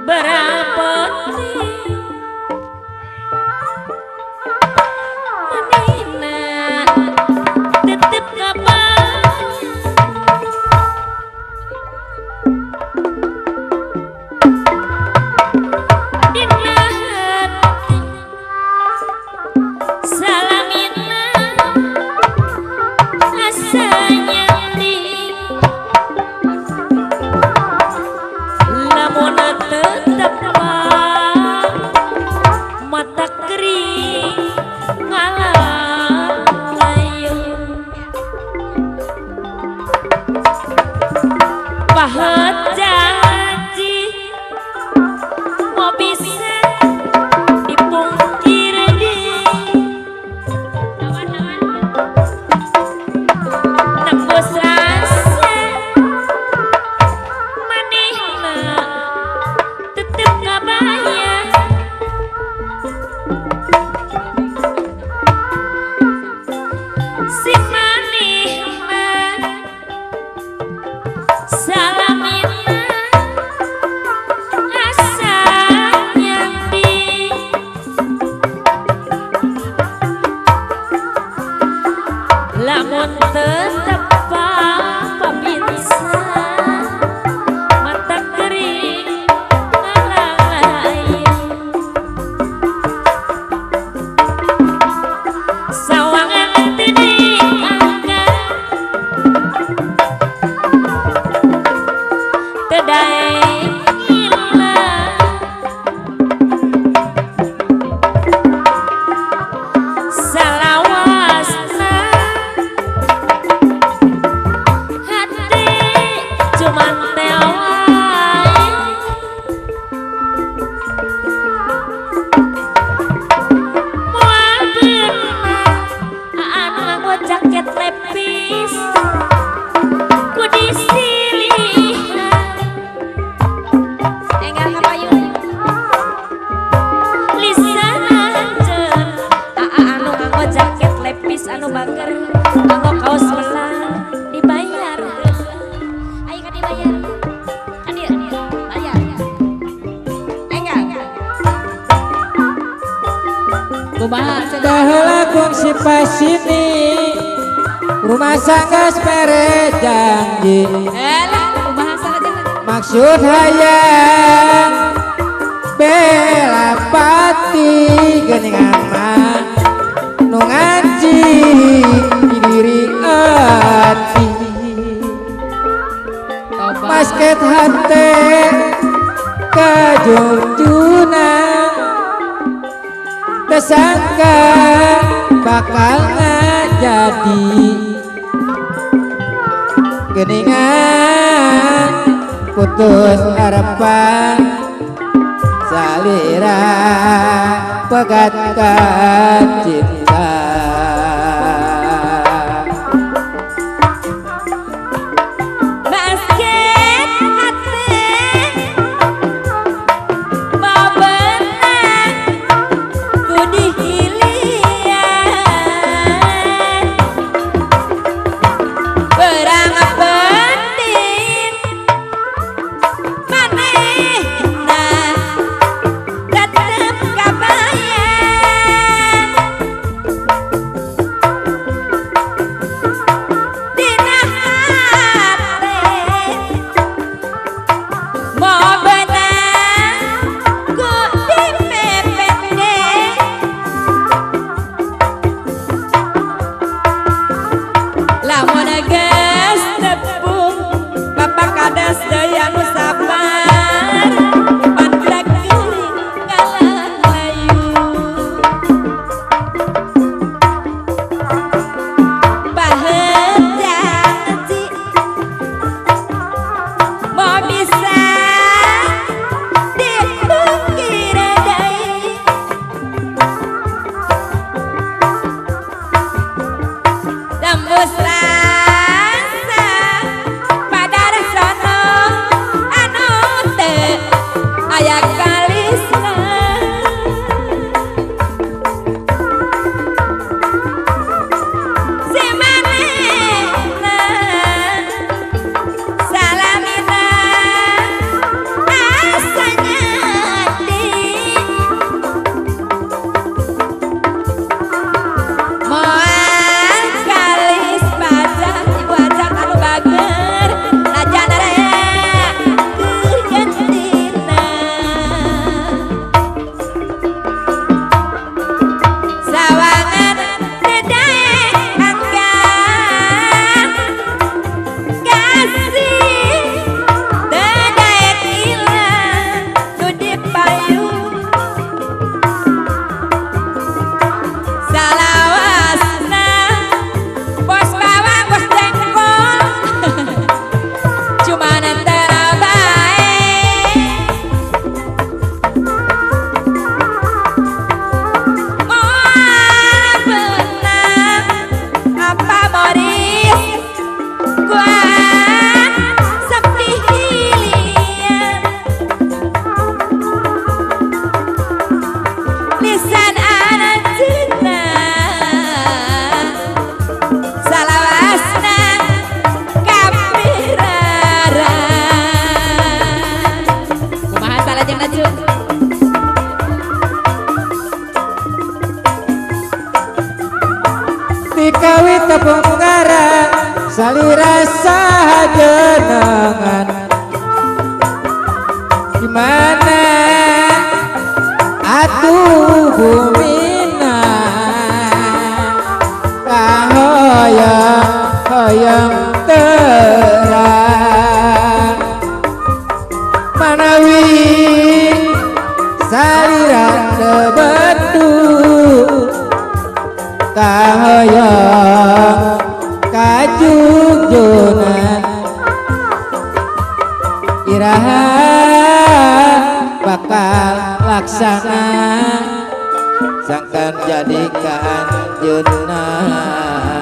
berapoti manehna tetep kabayang dina hati salamina asa nyanding lamun tetep mata kering ngalayung pahet janji mau bisa dipungkir nembus rasa manehna tetep kabayang si manehna salamina asa nyanding lamun tetep pabinsa mata kering ngalayung sawangan teu diangkat teu daek ilang salawasna hati cuman teu wae moal beunang anu nganggo jaket lepis ku disilihan enggal kapayun lisananceun anu nganggo jaket lepis anu bager nganggo kaos melang dibayar ayo kan dibayar kan dia bayar enggal kumaha Daheula kungsi pasini rumah sanggas pere janji kumaha saja maksud hayang bela pati geuningan mah nu ngaji di diri ati basket hate kajunjunan kesangka bakal ngajadi geuningan putus harapan salira pegatkan cinta basket hati babenang ku dihilian berang penting manehna tetep kabayang tujuan iraha bakal laksana sangkan jadikan jenah